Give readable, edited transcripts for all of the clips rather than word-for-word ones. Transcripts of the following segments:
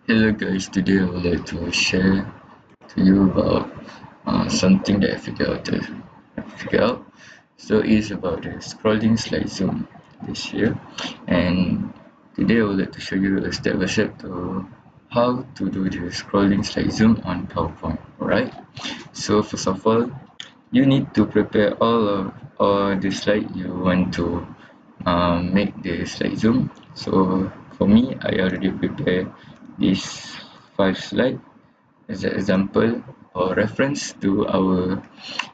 Hello guys, today I would like to share to you about something that I figured out. So it's about the scrolling slide zoom this year, and today I would like to show you a step by step to how to do the scrolling slide zoom on PowerPoint. Alright. So first of all, you need to prepare all the slide you want to make the slide zoom. So for me, I already prepared these 5 slides as an example or reference to our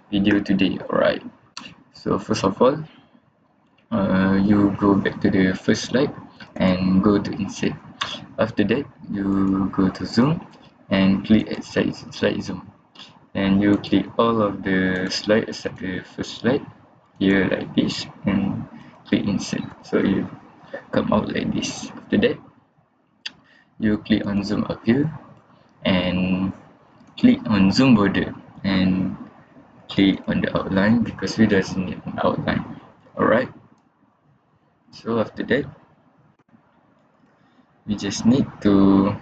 video today. Alright, so first of all, you go back to the first slide and go to insert. After that, you go to zoom and click at slide zoom, and you click all of the slide except the first slide here like this, and click insert, so you come out like this. After that, you click on zoom up here and click on zoom border and click on the outline because we doesn't need an outline. Alright, so after that, we just need to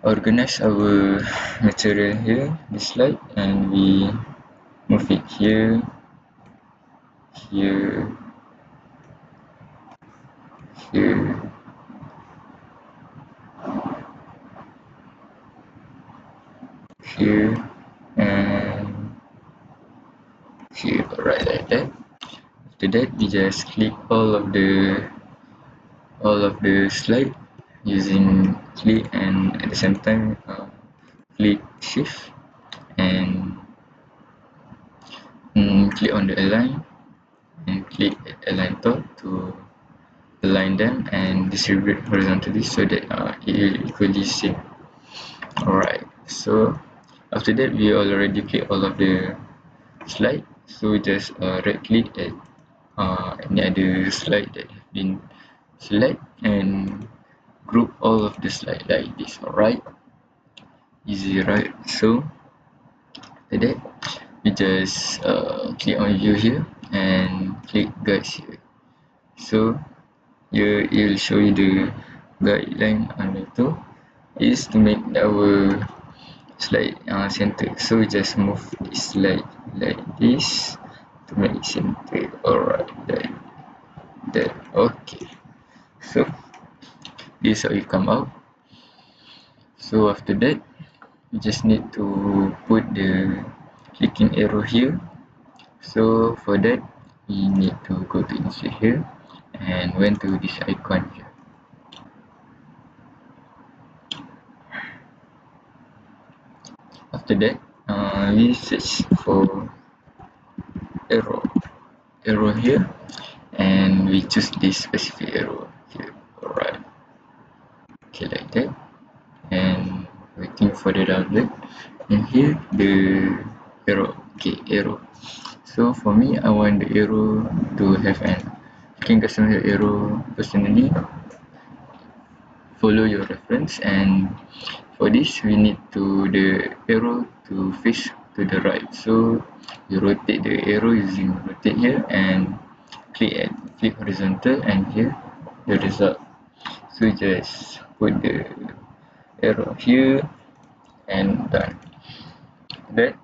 organize our material here, this slide, and we move it here, here, here, here, and here. Alright, like that. After that, we just click all of the slide using click, and at the same time click shift and click on the align and click align top to align them and distribute horizontally so that it will equally same. Alright, so after that, we already click all of the slide, so just right click at any other slide that have been select and group all of the slide like this. Alright, easy, right? So after that, we just click on view here and click guides here. So here it will show you the guideline on the top is to make our slide center. So we just move this slide like this to make it center. Alright, like that. Okay, so this is how it come out. So after that, you just need to put the clicking arrow here. So for that, we need to go to insert here and went to this icon here. After that, we search for arrow here, and we choose this specific arrow here. Alright, okay, like that, and waiting for the download. And here the arrow. So for me, I want the arrow to have an, you can customize the arrow personally, follow your reference, and for this we need to the arrow to face to the right. So you rotate the arrow using rotate here and click horizontal, and here the result. So just put the arrow here and done. That,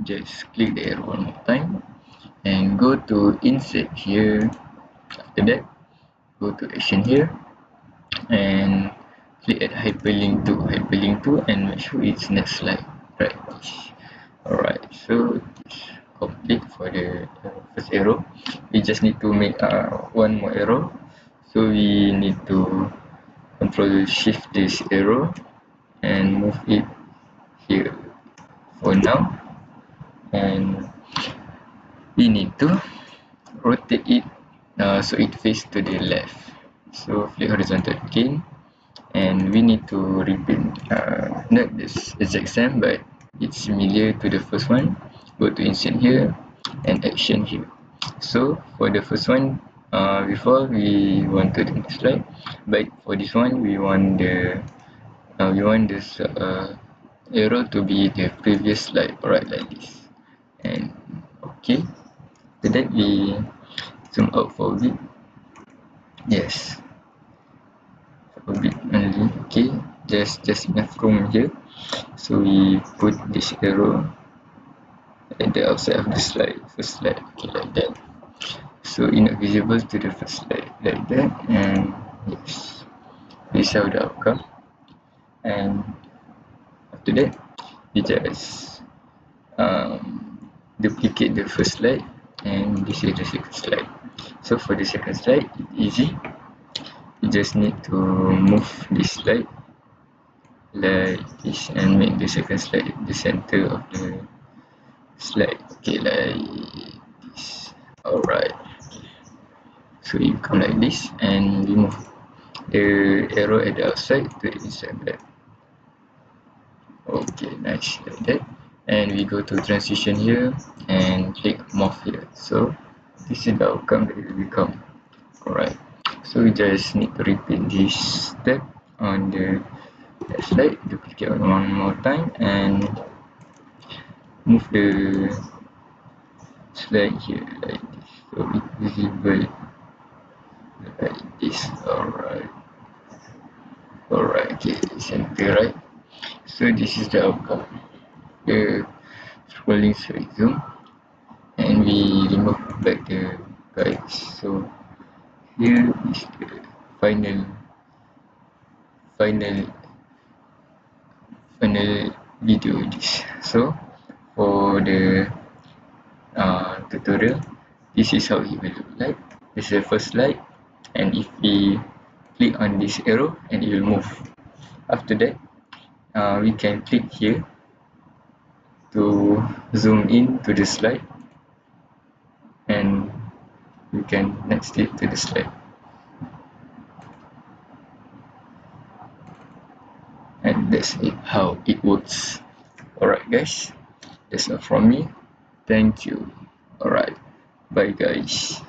just click the arrow one more time and go to insert here. After that, go to action here and click at hyperlink to and make sure it's next slide practice. Alright, so it's complete for the first arrow. We just need to make one more arrow, so we need to control shift this arrow and move it here for now, and we need to rotate it so it faces to the left. So flip horizontal again, and we need to repeat not this exact same, but it's similar to the first one. Go to insert here and action here. So for the first one, before we want to the next slide, but for this one we want this arrow to be the previous slide. Alright, like this, and okay. After that, we zoom out for a bit. Yes, for a bit. okay, just enough room here, so we put this arrow at the outside of the slide, first slide, okay, like that. So not visible to the first slide, like that. And yes, this is how the outcome. And after that, we just duplicate the first slide, and this is the second slide. So for the second slide, it's easy. You just need to move this slide like this and make the second slide the center of the slide, okay, like this. Alright, so you come like this and remove the arrow at the outside to the inside black. Okay, nice, like that. And we go to transition here and click morph here. So this is the outcome that will become. Alright, so we just need to repeat this step on the slide, duplicate one more time and move the slide here like this, so it's visible like this. Alright, okay, center, right? So this is the outcome. The scrolling slide zoom, and we remove back the guides. So here is the final final video this. So for the tutorial, this is how it will look like. This is the first slide, and if we click on this arrow and it will move. After that, we can click here to zoom in to the slide, and we can next it to the slide. And that's it, how it works. Alright guys, that's all from me. Thank you. Alright, bye guys.